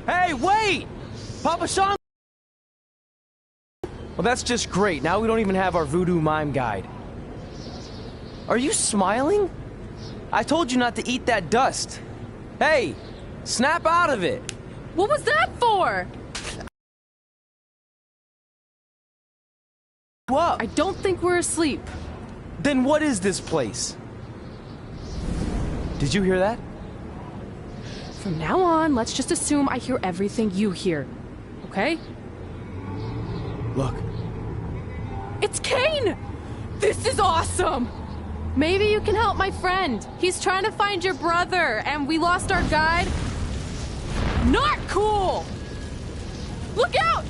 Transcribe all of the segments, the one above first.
Hey, wait! Papa Sean. Well, that's just great. Now we don't even have our voodoo mime guide. Are you smiling? I told you not to eat that dust. Hey, snap out of it. What was that for? What? I don't think we're asleep. Then what is this place? Did you hear that? From now on, let's just assume I hear everything you hear. Okay? Look. It's Kane! This is awesome! Maybe you can help my friend. He's trying to find your brother, and we lost our guide. Not cool! Look out!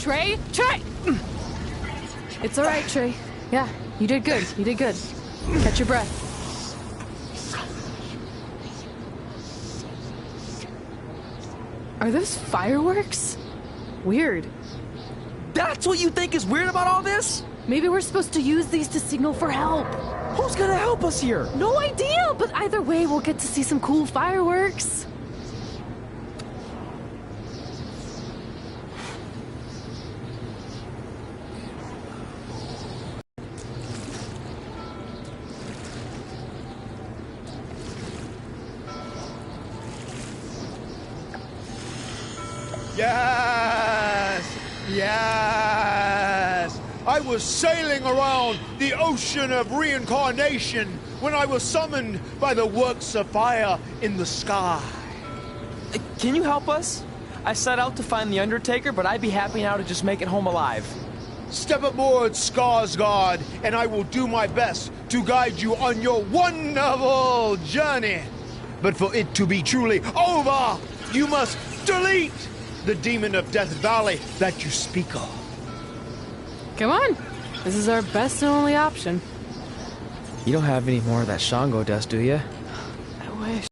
Trey! Trey! It's all right, Trey. Yeah, you did good. You did good. Catch your breath. Are those fireworks? Weird. That's what you think is weird about all this? Maybe we're supposed to use these to signal for help. Who's gonna help us here? No idea, but either way, we'll get to see some cool fireworks. Yes! Yes! I was sailing around the ocean of reincarnation when I was summoned by the works of fire in the sky. Can you help us? I set out to find the Undertaker, but I'd be happy now to just make it home alive. Step aboard, Skarsgård, and I will do my best to guide you on your wonderful journey. But for it to be truly over, you must delete the demon of Death Valley that you speak of. Come on. This is our best and only option. You don't have any more of that Shango dust, do you? I wish.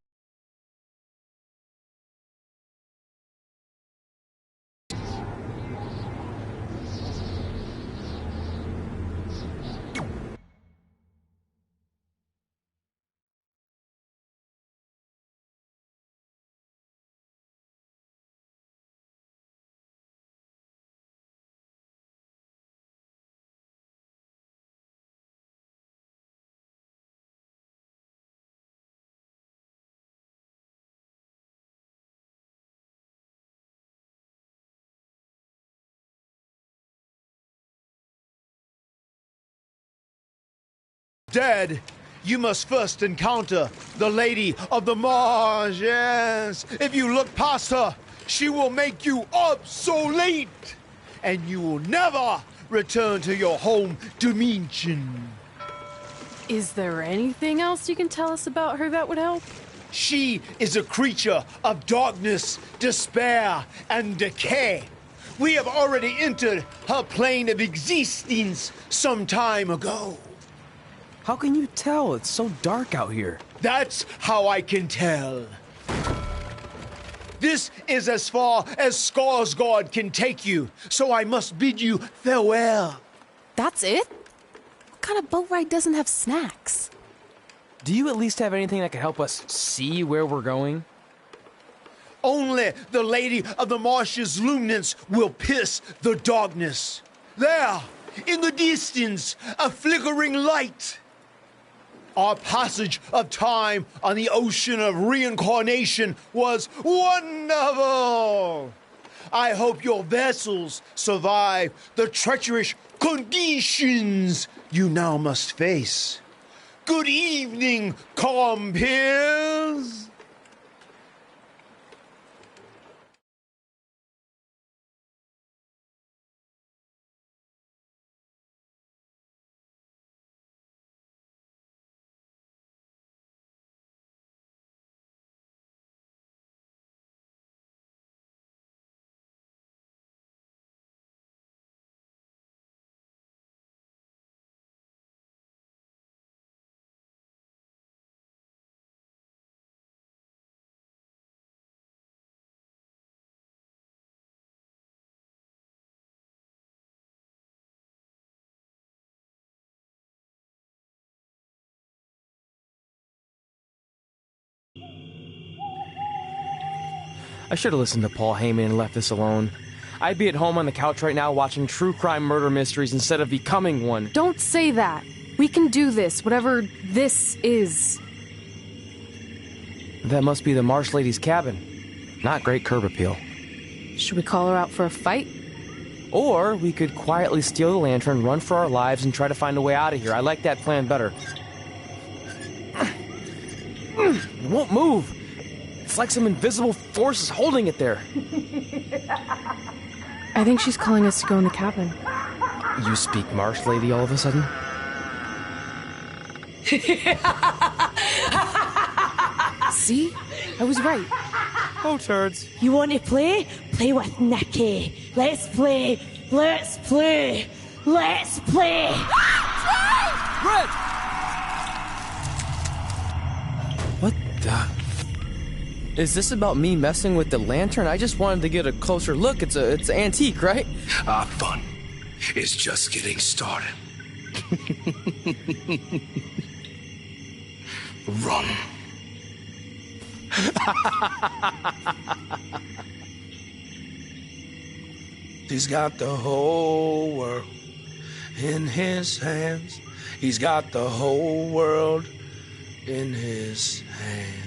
Dead, you must first encounter the Lady of the Marsh. Yes, if you look past her, she will make you obsolete, and you will never return to your home dimension. Is there anything else you can tell us about her that would help? She is a creature of darkness, despair, and decay. We have already entered her plane of existence some time ago. How can you tell? It's so dark out here. That's how I can tell. This is as far as Skarsgård can take you, so I must bid you farewell. That's it? What kind of boat ride doesn't have snacks? Do you at least have anything that can help us see where we're going? Only the Lady of the Marsh's luminance will pierce the darkness. There, in the distance, a flickering light. Our passage of time on the ocean of reincarnation was wonderful. I hope your vessels survive the treacherous conditions you now must face. Good evening, compeers. I should have listened to Paul Heyman and left this alone. I'd be at home on the couch right now watching true crime murder mysteries instead of becoming one. Don't say that. We can do this, whatever this is. That must be the Marsh Lady's cabin. Not great curb appeal. Should we call her out for a fight? Or we could quietly steal the lantern, run for our lives, and try to find a way out of here. I like that plan better. It won't move. It's like some invisible force is holding it there. I think she's calling us to go in the cabin. You speak Marsh Lady all of a sudden? See? I was right. Oh, turds. You want to play? Play with Nicky. Let's play Let's play! Let's play! Red! What the... Is this about me messing with the lantern? I just wanted to get a closer look. It's antique, right? Our fun is just getting started. Run. He's got the whole world in his hands. He's got the whole world in his hands.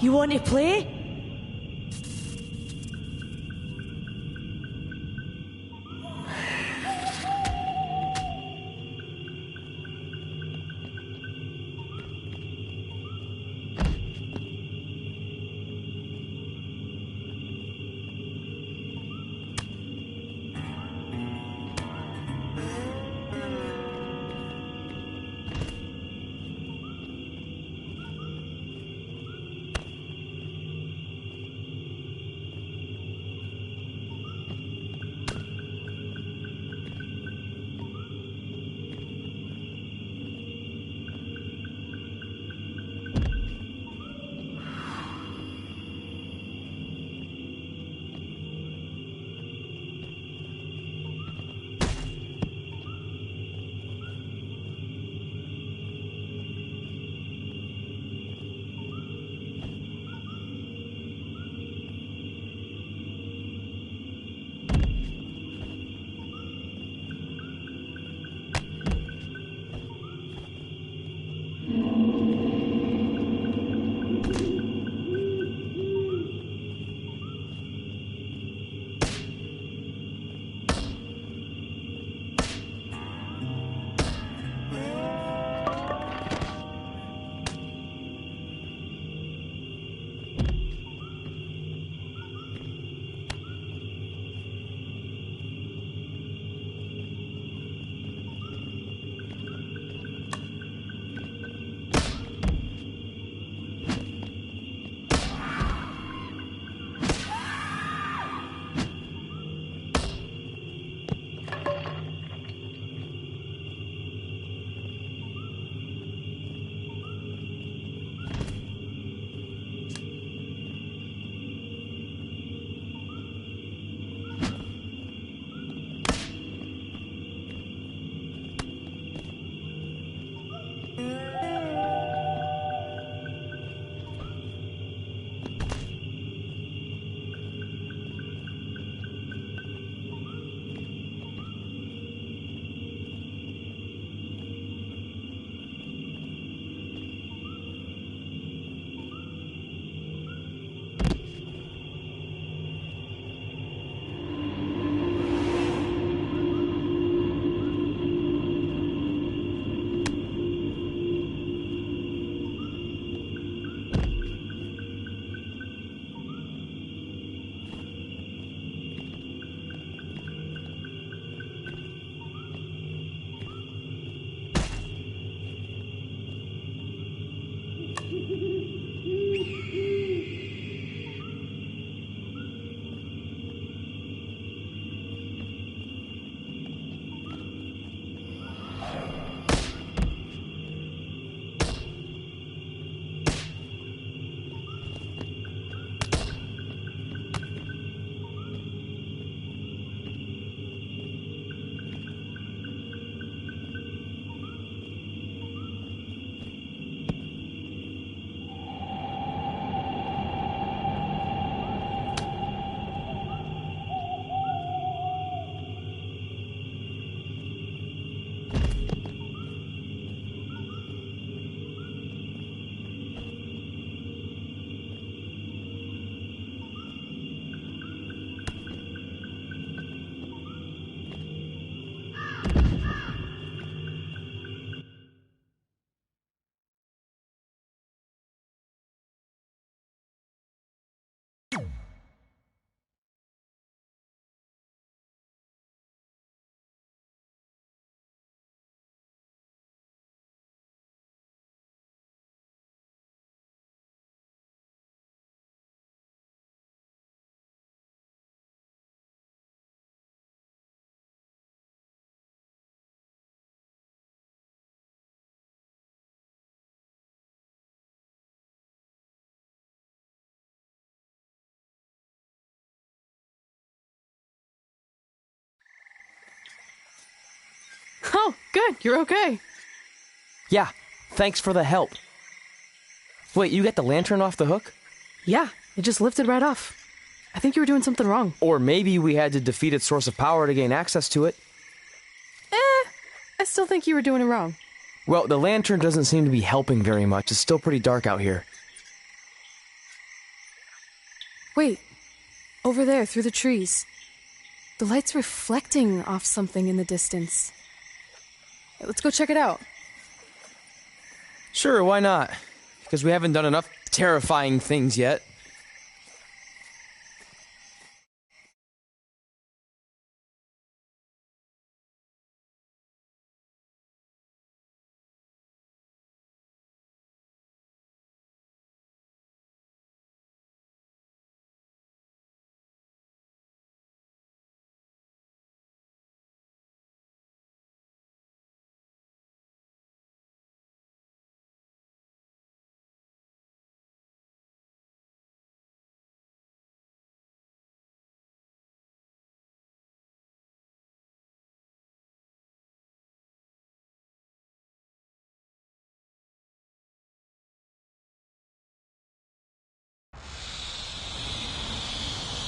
You want to play? Oh, good. You're okay. Yeah, thanks for the help. Wait, you got the lantern off the hook? Yeah, it just lifted right off. I think you were doing something wrong. Or maybe we had to defeat its source of power to gain access to it. I still think you were doing it wrong. Well, the lantern doesn't seem to be helping very much. It's still pretty dark out here. Wait, over there, through the trees. The light's reflecting off something in the distance. Let's go check it out. Sure, why not? Because we haven't done enough terrifying things yet.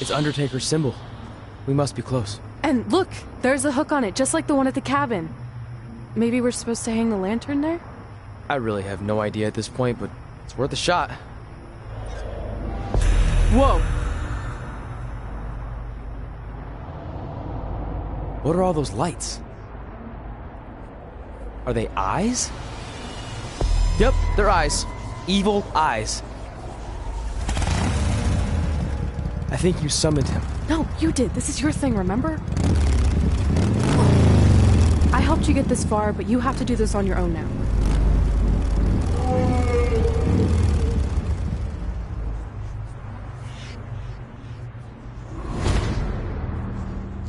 It's Undertaker's symbol. We must be close. And look, there's a hook on it, just like the one at the cabin. Maybe we're supposed to hang the lantern there? I really have no idea at this point, but it's worth a shot. Whoa! What are all those lights? Are they eyes? Yep, they're eyes. Evil eyes. I think you summoned him. No, you did. This is your thing, remember? I helped you get this far, but you have to do this on your own now.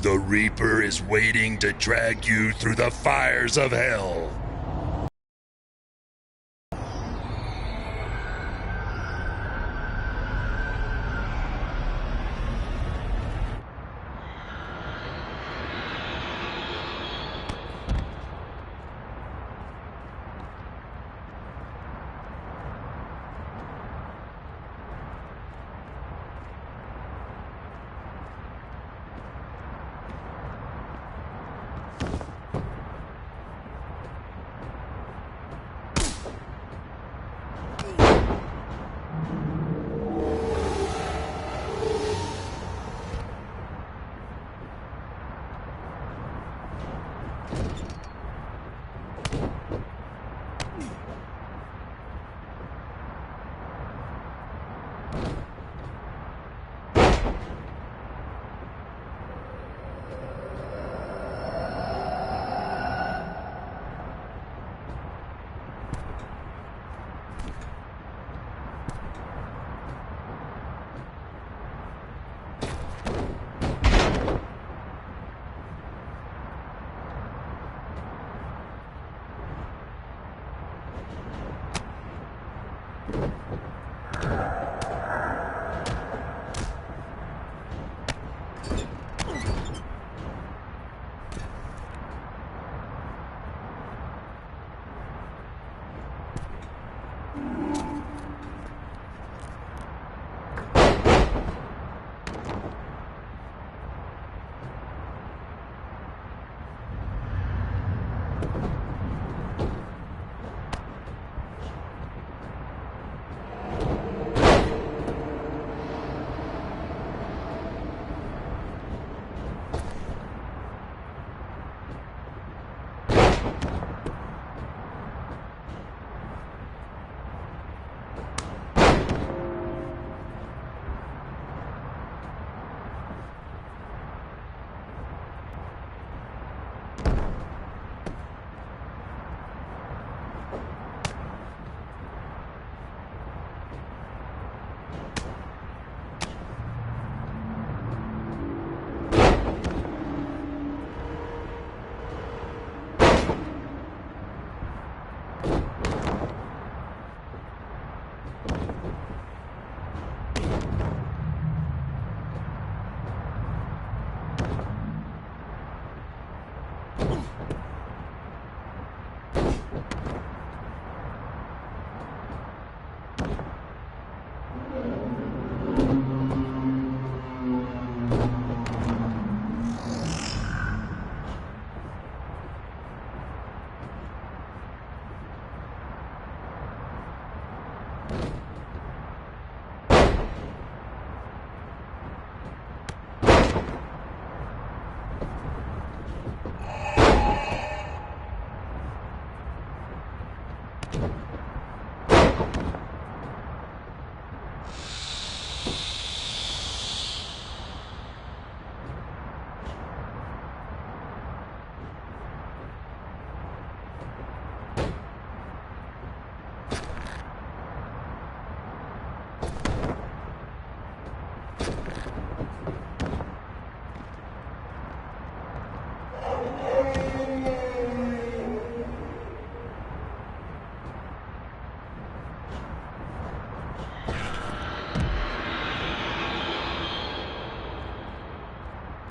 The Reaper is waiting to drag you through the fires of hell.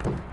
Hey!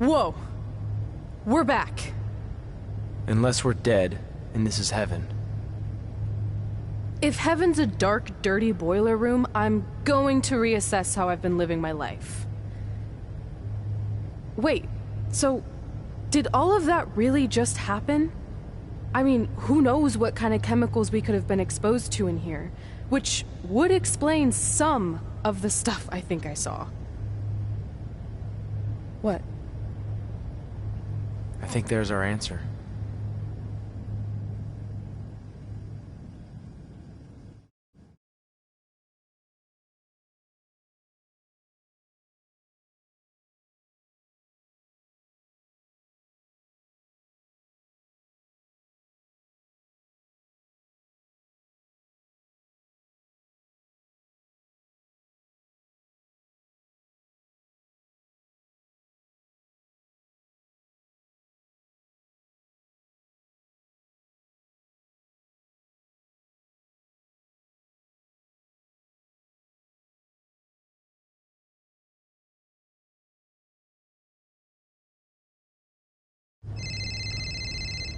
Whoa. We're back. Unless we're dead, and this is heaven. If heaven's a dark, dirty boiler room, I'm going to reassess how I've been living my life. Wait, so did all of that really just happen? I mean, who knows what kind of chemicals we could have been exposed to in here, which would explain some of the stuff I think I saw. What? I think there's our answer.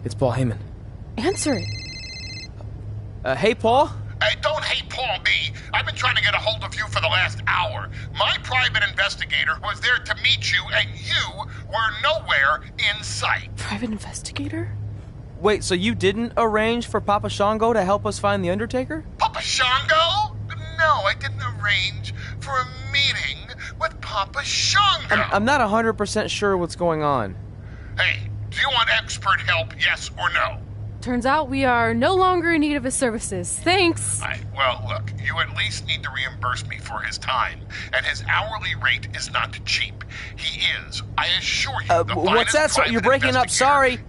It's Paul Heyman. Answer it. Hey, Paul? Hey, don't hate Paul B. I've been trying to get a hold of you for the last hour. My private investigator was there to meet you, and you were nowhere in sight. Private investigator? Wait, so you didn't arrange for Papa Shango to help us find the Undertaker? Papa Shango? No, I didn't arrange for a meeting with Papa Shango. I'm not 100% sure what's going on. Hey, do you want expert help, yes or no? Turns out we are no longer in need of his services. Thanks. Well, look, you at least need to reimburse me for his time, and his hourly rate is not cheap. He is, I assure you, the what's that? finest You're private breaking up, investigator. sorry.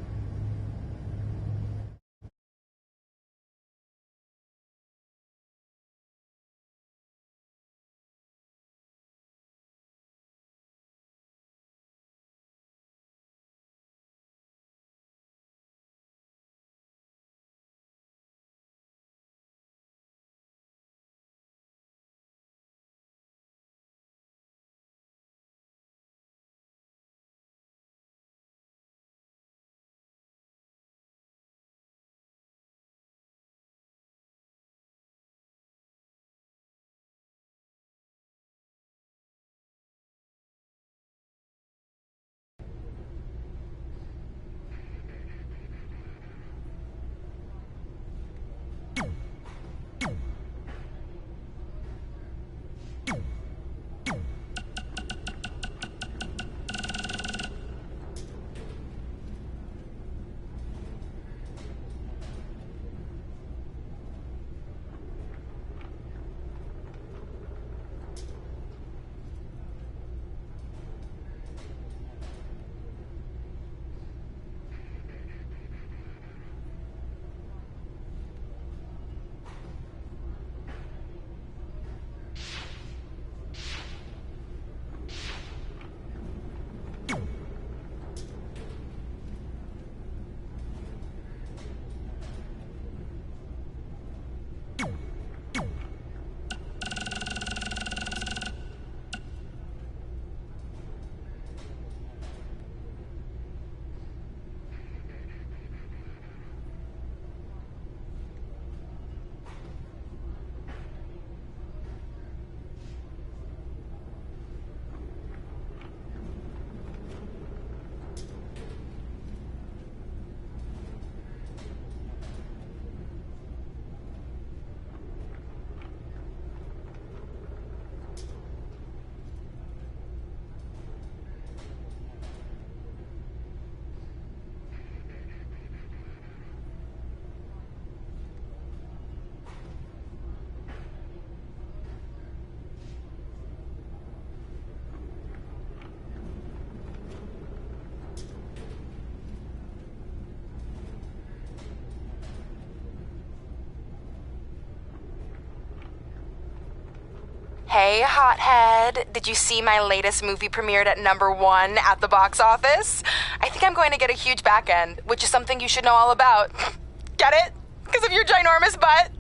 Hey, hothead. Did you see my latest movie premiered at #1 at the box office? I think I'm going to get a huge back end, which is something you should know all about. Get it? Because of your ginormous butt?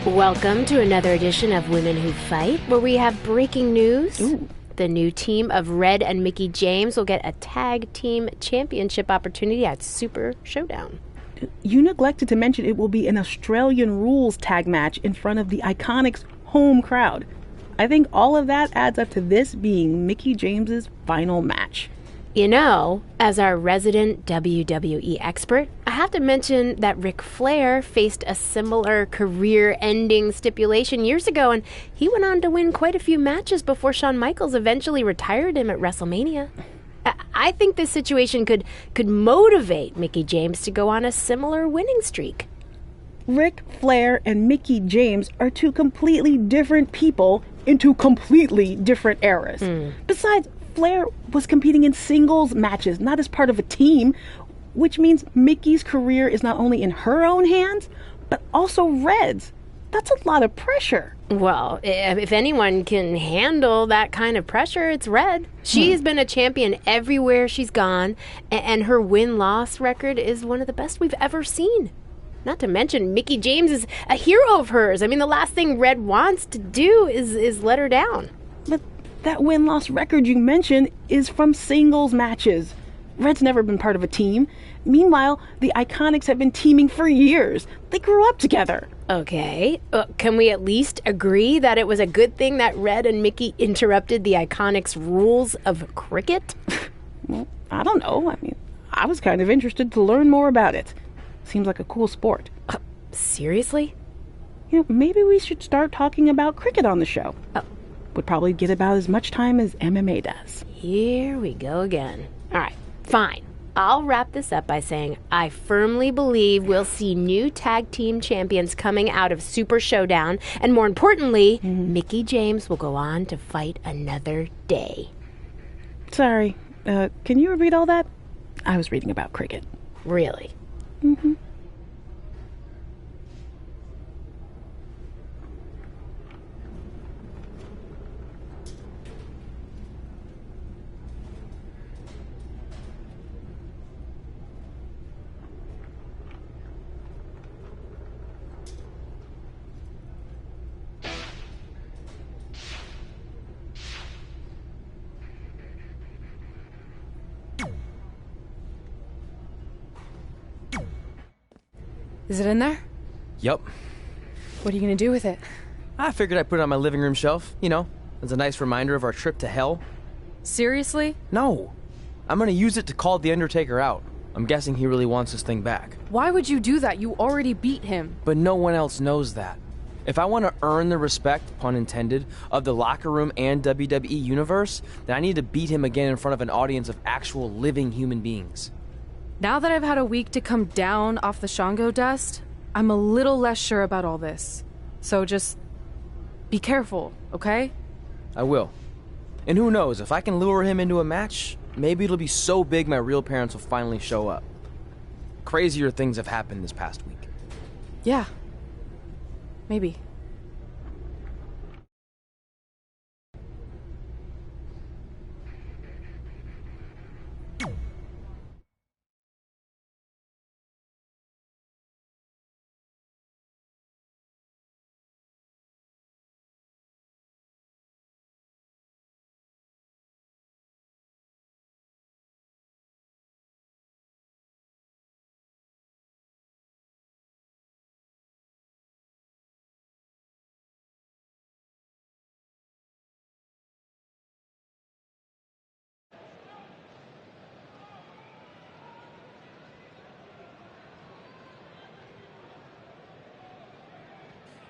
Welcome to another edition of Women Who Fight, where we have breaking news. Ooh. The new team of Red and Mickey James will get a tag team championship opportunity at Super Showdown. You neglected to mention it will be an Australian rules tag match in front of the Iconics' home crowd. I think all of that adds up to this being Mickey James's final match. You know, as our resident WWE expert, I have to mention that Ric Flair faced a similar career-ending stipulation years ago, and he went on to win quite a few matches before Shawn Michaels eventually retired him at WrestleMania. I think this situation could motivate Mickey James to go on a similar winning streak. Ric Flair and Mickey James are two completely different people in two completely different eras. Besides, Flair was competing in singles matches, not as part of a team, which means Mickey's career is not only in her own hands, but also Red's. That's a lot of pressure. Well, if anyone can handle that kind of pressure, it's Red. She's been a champion everywhere she's gone, and her win-loss record is one of the best we've ever seen. Not to mention, Mickey James is a hero of hers. I mean, the last thing Red wants to do is let her down. But that win-loss record you mentioned is from singles matches. Red's never been part of a team. Meanwhile, the Iconics have been teaming for years. They grew up together. Okay. Can we at least agree that it was a good thing that Red and Mickey interrupted the Iconics' rules of cricket? Well, I don't know. I mean, I was kind of interested to learn more about it. Seems like a cool sport. Seriously? You know, maybe we should start talking about cricket on the show. Would probably get about as much time as MMA does. Here we go again. All right, fine. I'll wrap this up by saying I firmly believe we'll see new tag team champions coming out of Super Showdown, and more importantly, Mickey James will go on to fight another day. Sorry, can you repeat all that? I was reading about cricket. Really? Mm-hmm. Is it in there? Yup. What are you gonna do with it? I figured I'd put it on my living room shelf, you know, as a nice reminder of our trip to hell. Seriously? No. I'm gonna use it to call The Undertaker out. I'm guessing he really wants this thing back. Why would you do that? You already beat him. But no one else knows that. If I want to earn the respect, pun intended, of the locker room and WWE universe, then I need to beat him again in front of an audience of actual living human beings. Now that I've had a week to come down off the Shango dust, I'm a little less sure about all this. So just be careful, okay? I will. And who knows, if I can lure him into a match, maybe it'll be so big my real parents will finally show up. Crazier things have happened this past week. Yeah. Maybe.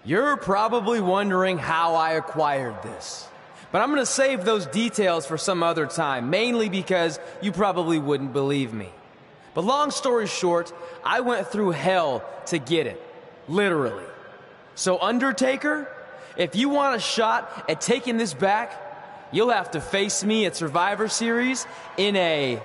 You're probably wondering how I acquired this. But I'm gonna save those details for some other time, mainly because you probably wouldn't believe me. But long story short, I went through hell to get it. Literally. So Undertaker, if you want a shot at taking this back, you'll have to face me at Survivor Series in a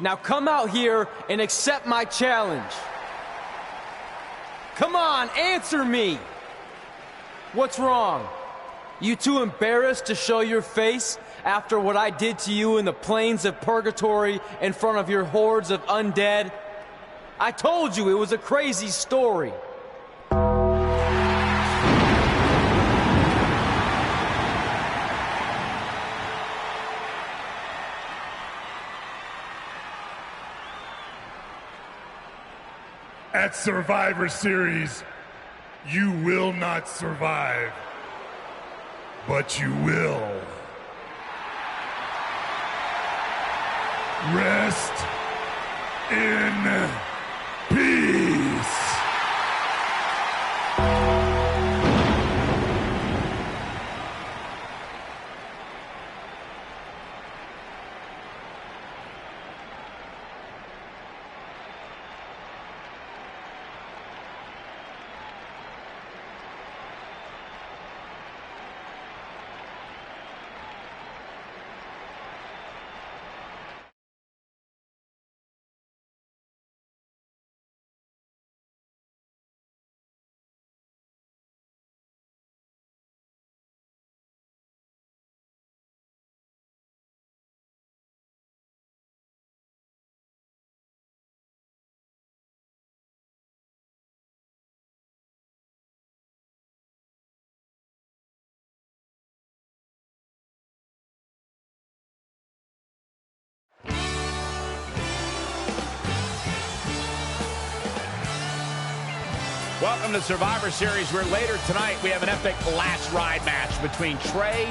Now come out here and accept my challenge. Come on, answer me! What's wrong? You too embarrassed to show your face after what I did to you in the plains of purgatory in front of your hordes of undead? I told you it was a crazy story. At Survivor Series, you will not survive, but you will rest in peace. Welcome to Survivor Series, where later tonight we have an epic last ride match between Trey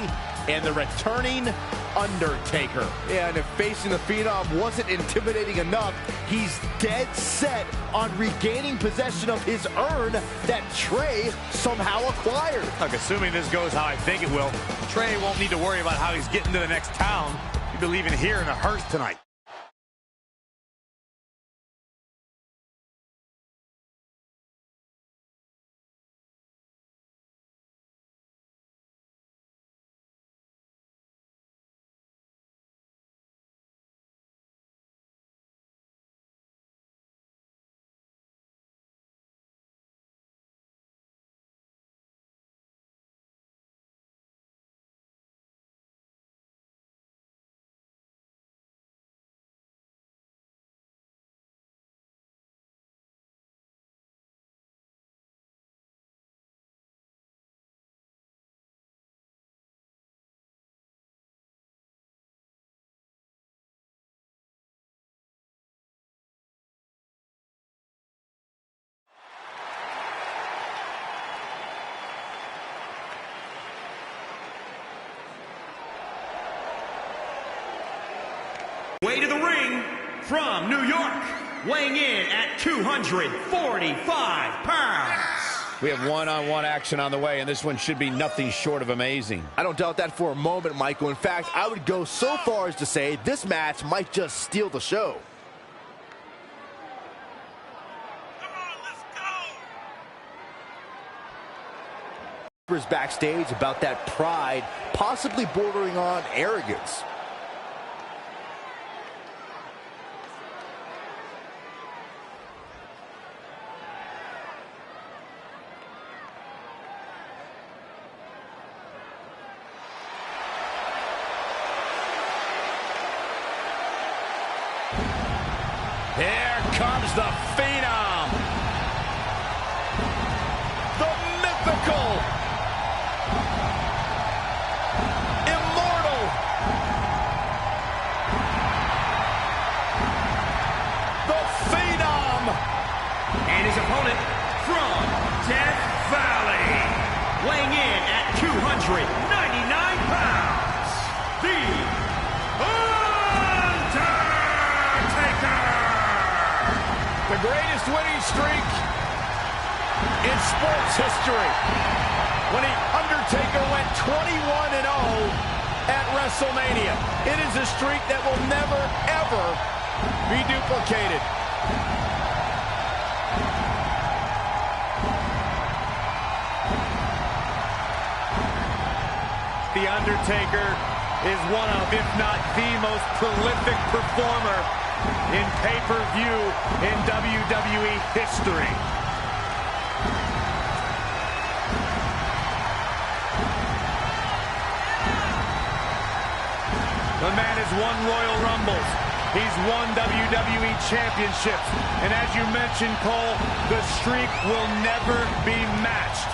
and the returning Undertaker. Yeah, and if facing the Phenom wasn't intimidating enough, he's dead set on regaining possession of his urn that Trey somehow acquired. Look, assuming this goes how I think it will, Trey won't need to worry about how he's getting to the next town. He'll be leaving here in a hearse tonight. Way to the ring from New York, weighing in at 245 pounds. We have one-on-one action on the way, and this one should be nothing short of amazing. I don't doubt that for a moment, Michael. In fact, I would go so far as to say this match might just steal the show. Come on, let's go! Is backstage about that pride, possibly bordering on arrogance. Here comes the Phenom. The mythical, immortal, the Phenom. And his opponent from Death Valley, weighing in at 299 pounds, the The greatest winning streak in sports history. When the Undertaker went 21-0 at WrestleMania. It is a streak that will never, ever be duplicated. The Undertaker is one of, if not the most prolific performer in pay-per-view in WWE history. The man has won Royal Rumbles. He's won WWE championships. And as you mentioned, Cole, the streak will never be matched.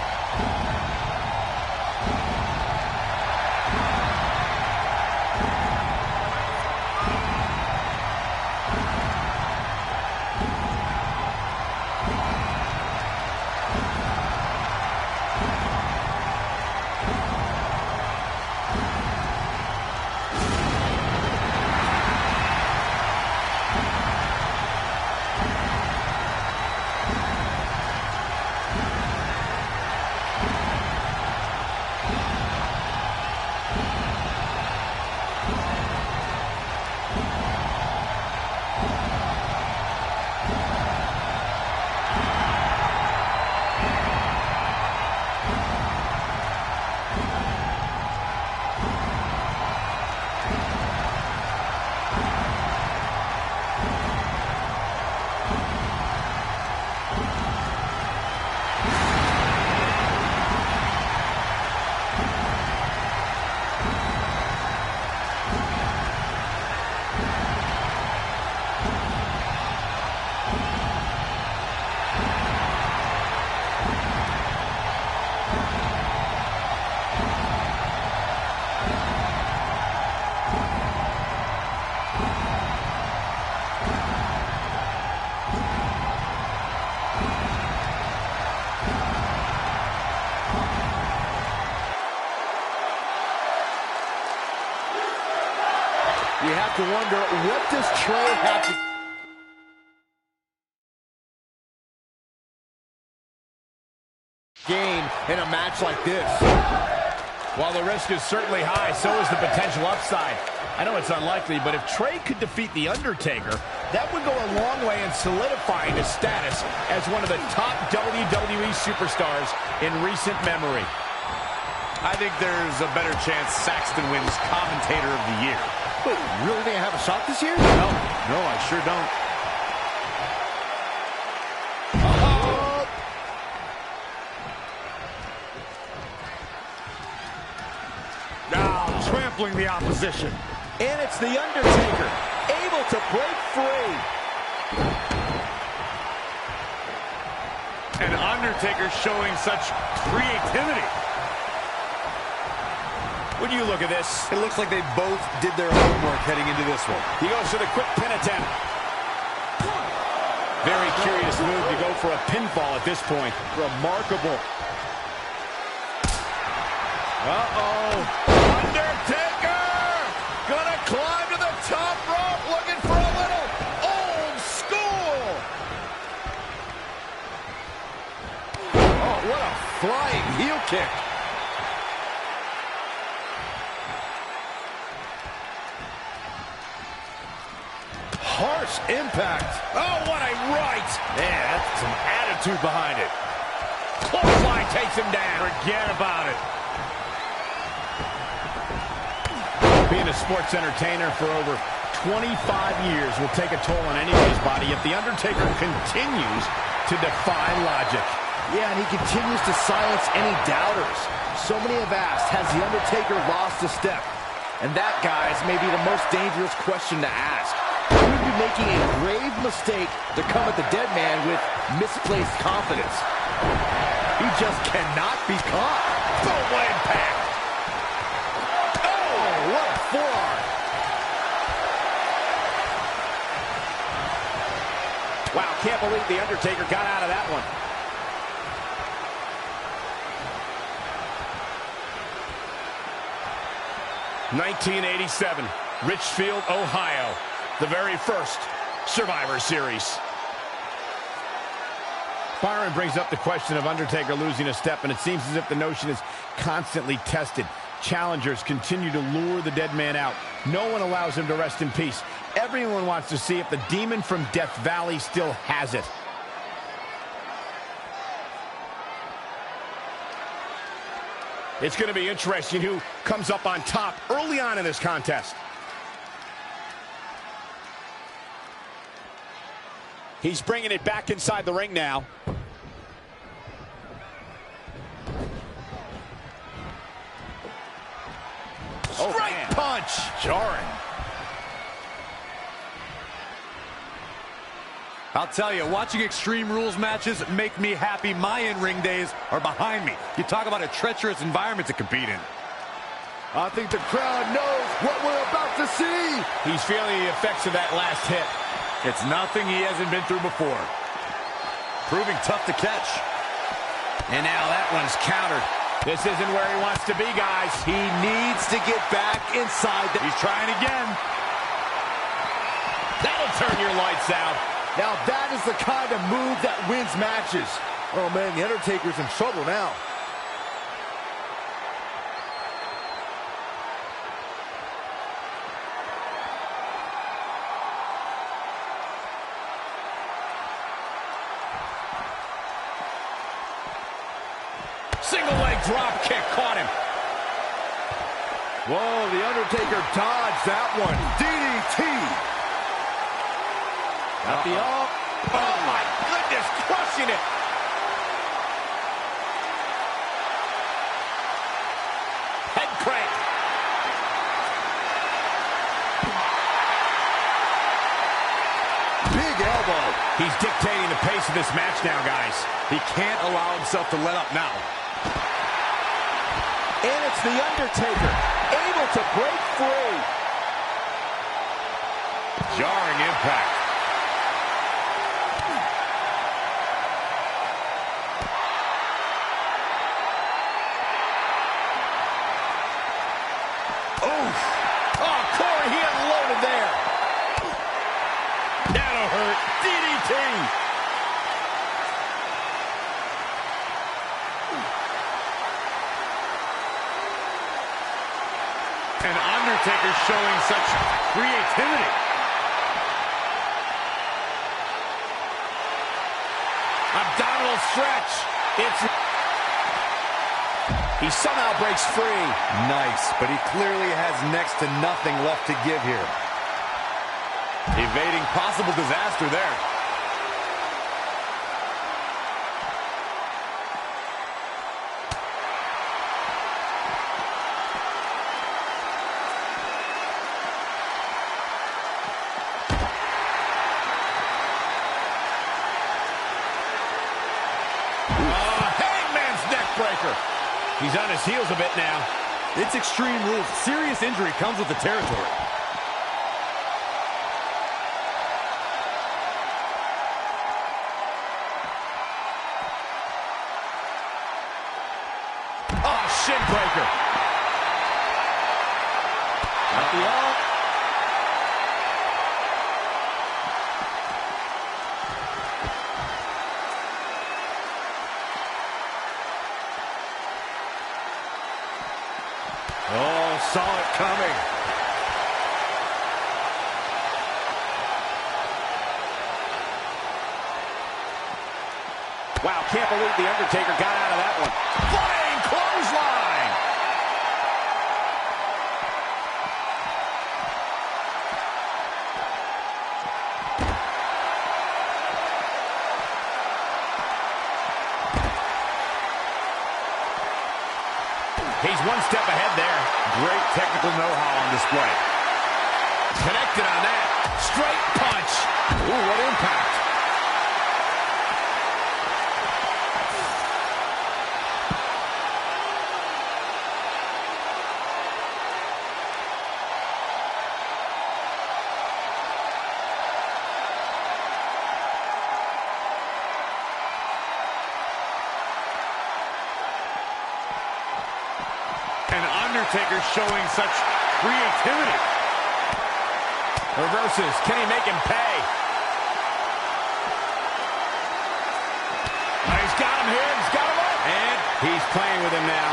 You have to wonder, what does Trey have to... gain in a match like this? While the risk is certainly high, so is the potential upside. I know it's unlikely, but if Trey could defeat The Undertaker, that would go a long way in solidifying his status as one of the top WWE superstars in recent memory. I think there's a better chance Saxton wins Commentator of the Year. Wait, you really think I have a shot this year? No, I sure don't. Trampling the opposition. And it's The Undertaker, able to break free. And Undertaker showing such creativity. When you look at this, it looks like they both did their homework heading into this one. He goes for the quick pin attempt. Very curious move to go for a pinfall at this point. Remarkable. Uh-oh. Undertaker! Gonna climb to the top rope, looking for a little old school. Oh, what a flying heel kick. Harsh impact. Oh, what a right. Man, that's some attitude behind it. Clothesline takes him down. Forget about it. Being a sports entertainer for over 25 years will take a toll on anybody's body if The Undertaker continues to defy logic. Yeah, and he continues to silence any doubters. So many have asked, has The Undertaker lost a step? And that, guys, may be the most dangerous question to ask. He would be making a grave mistake to come at the dead man with misplaced confidence. He just cannot be caught. Boom, what impact! What a forearm. Wow, can't believe The Undertaker got out of that one. (1987) Richfield, Ohio. The very first Survivor Series. Byron brings up the question of Undertaker losing a step, and it seems as if the notion is constantly tested. Challengers continue to lure the dead man out. No one allows him to rest in peace. Everyone wants to see if the demon from Death Valley still has it. It's going to be interesting who comes up on top early on in this contest. He's bringing it back inside the ring now. Straight punch. Jarring. I'll tell you, watching Extreme Rules matches make me happy. My in-ring days are behind me. You talk about a treacherous environment to compete in. I think the crowd knows what we're about to see. He's feeling the effects of that last hit. It's nothing he hasn't been through before. Proving tough to catch. And now that one's countered. This isn't where he wants to be, guys. He needs to get back inside. He's trying again. That'll turn your lights out. Now that is the kind of move that wins matches. Oh man, The Undertaker's in trouble now. Single leg drop kick caught him. Whoa, The Undertaker dodged that one. DDT. Got the all. Oh my goodness, crushing it. Head crank. Big elbow. He's dictating the pace of this match now, guys. He can't allow himself to let up now. And it's The Undertaker, able to break free. Jarring impact. Oh, Corey, he unloaded there. That'll hurt. DDT. And Undertaker showing such creativity. Abdominal stretch. He somehow breaks free. Nice, but he clearly has next to nothing left to give here. Evading possible disaster there. Hangman's neck breaker. He's on his heels a bit now. It's Extreme Rules. Serious injury comes with the territory. Oh, shin breaker. Got the all. Oh, saw it coming. Wow, can't believe The Undertaker got out of that one. Flying clothesline. He's one step ahead there. Great technical know-how on display. Connected on that. Straight punch. Ooh, what impact. And Undertaker showing such creativity. Reverses. Can he make him pay? Oh, he's got him here. He's got him up. And he's playing with him now.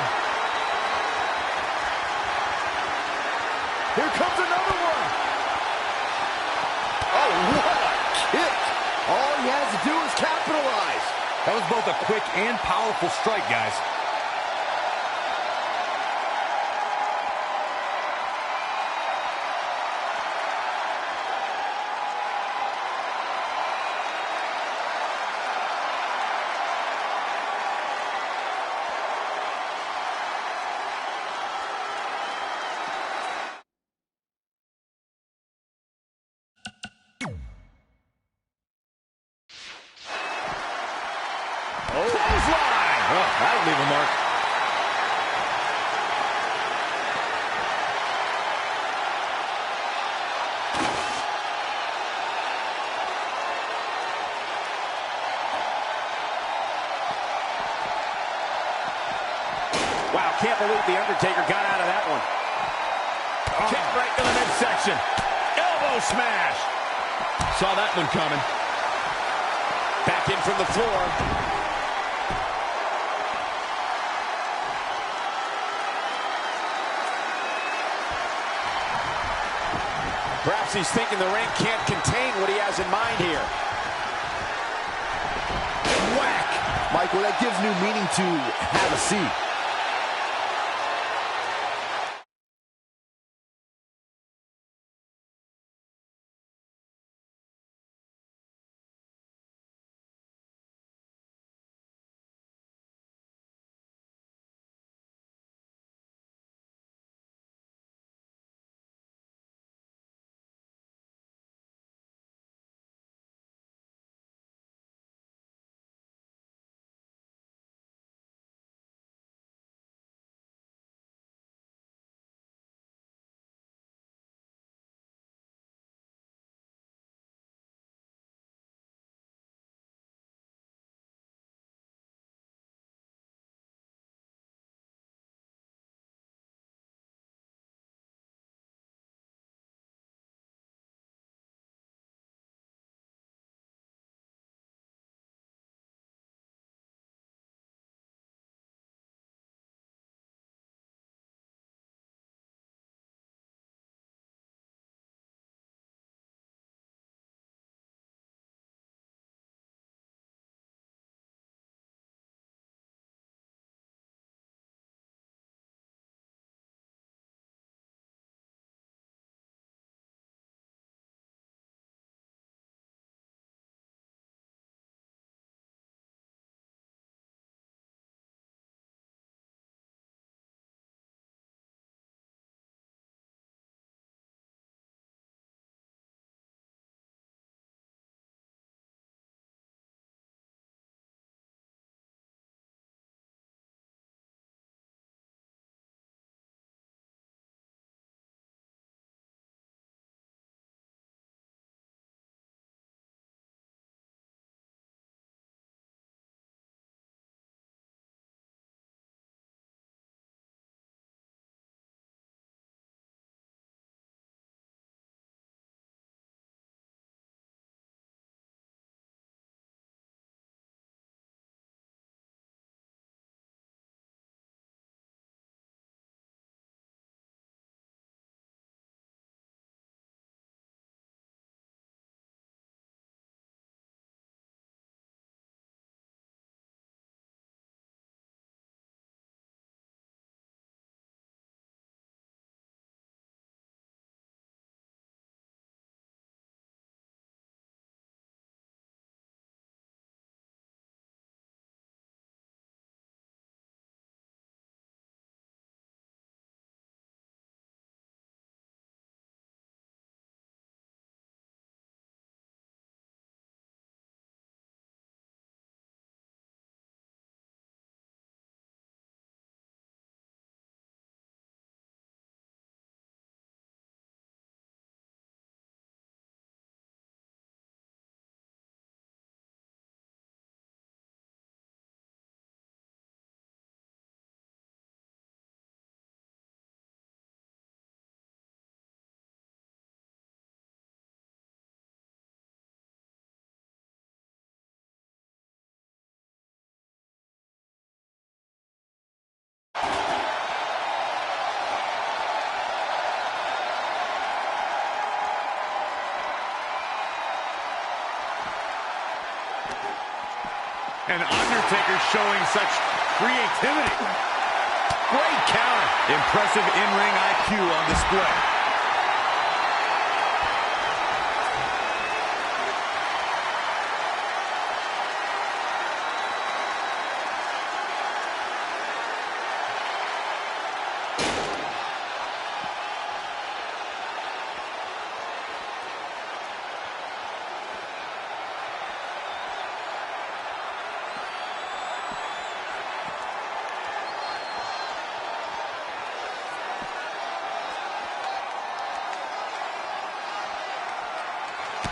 Here comes another one. Oh, what a kick. All he has to do is capitalize. That was both a quick and powerful strike, guys. Oh, that'll leave a mark. Wow, can't believe The Undertaker got out of that one. Oh. Kick right to the midsection. Elbow smash. Saw that one coming. Back in from the floor. Perhaps he's thinking the ring can't contain what he has in mind here. Whack! Michael, that gives new meaning to have a seat. And Undertaker showing such creativity. Great counter. Impressive in-ring IQ on display.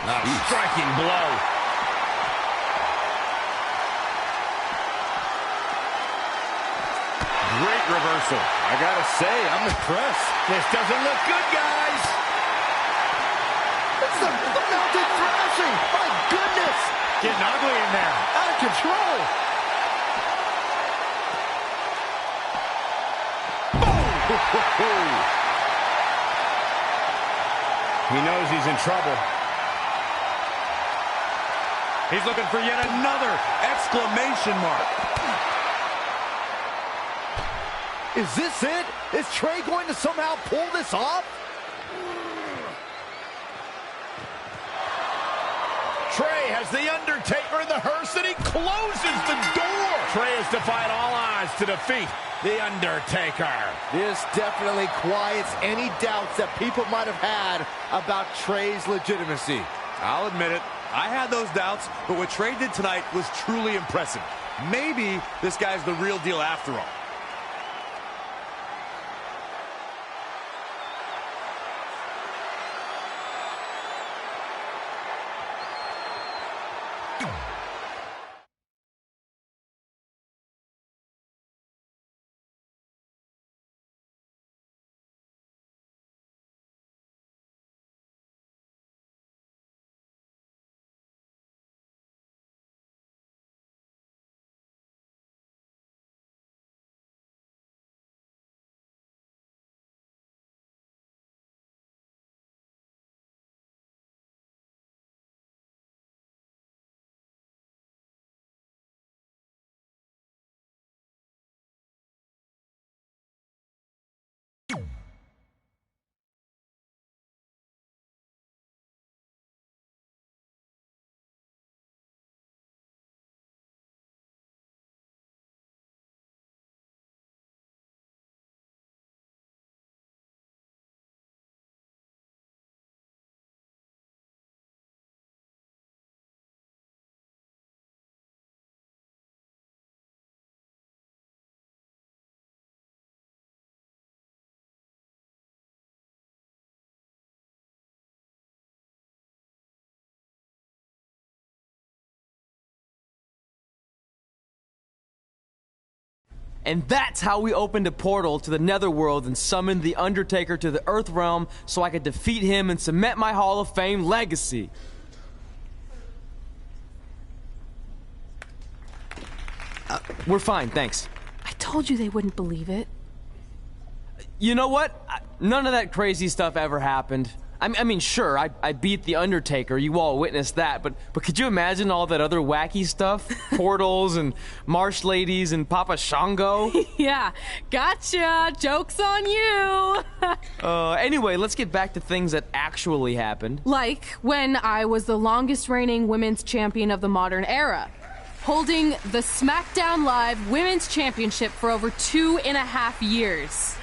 Striking blow. Great reversal. I gotta say, I'm impressed. This doesn't look good, guys. It's the mounted thrashing. My goodness. Getting ugly in there. Out of control. He knows he's in trouble. He's looking for yet another exclamation mark. Is this it? Is Trey going to somehow pull this off? Trey has The Undertaker in the hearse, and he closes the door. Trey has defied all odds to defeat The Undertaker. This definitely quiets any doubts that people might have had about Trey's legitimacy. I'll admit it. I had those doubts, but what Trey did tonight was truly impressive. Maybe this guy's the real deal after all. And that's how we opened a portal to the Netherworld and summoned The Undertaker to the Earth Realm so I could defeat him and cement my Hall of Fame legacy. We're fine, thanks. I told you they wouldn't believe it. You know what? None of that crazy stuff ever happened. I mean, sure, I beat The Undertaker, you all witnessed that, but could you imagine all that other wacky stuff? Portals and marsh ladies and Papa Shango? Yeah, gotcha! Joke's on you! Anyway, let's get back to things that actually happened. Like when I was the longest reigning women's champion of the modern era, holding the SmackDown Live Women's Championship for over 2.5 years.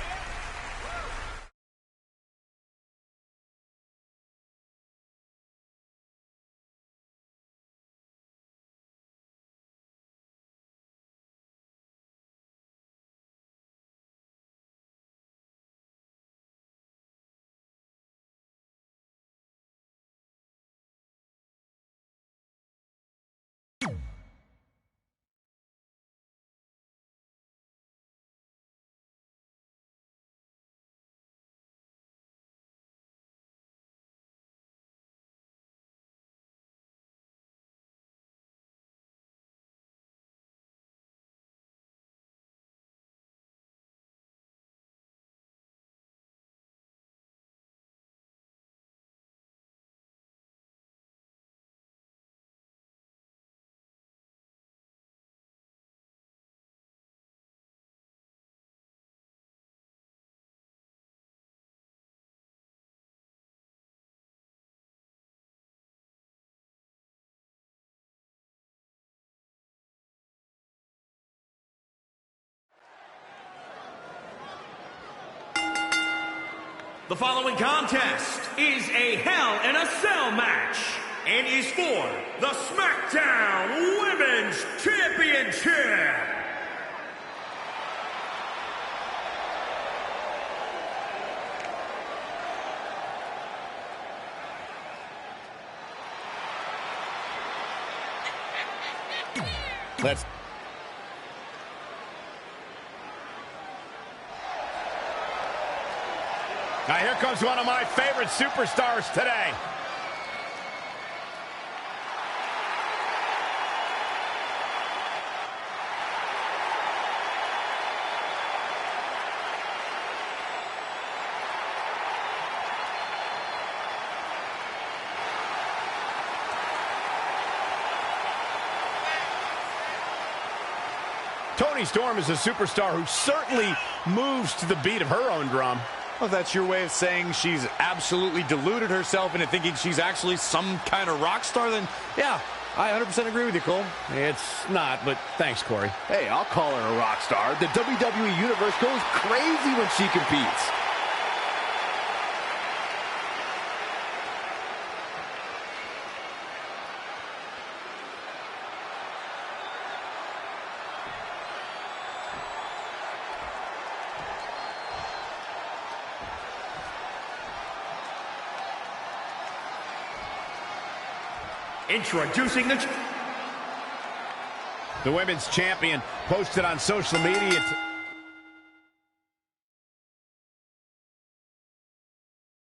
The following contest is a Hell in a Cell match and is for the SmackDown Women's Championship. Let's... Now here comes one of my favorite superstars today. Toni Storm is a superstar who certainly moves to the beat of her own drum. Well, if that's your way of saying she's absolutely deluded herself into thinking she's actually some kind of rock star, then yeah, I 100% agree with you, Cole. It's not, but thanks, Corey. Hey, I'll call her a rock star. The WWE Universe goes crazy when she competes. Introducing the women's champion posted on social media.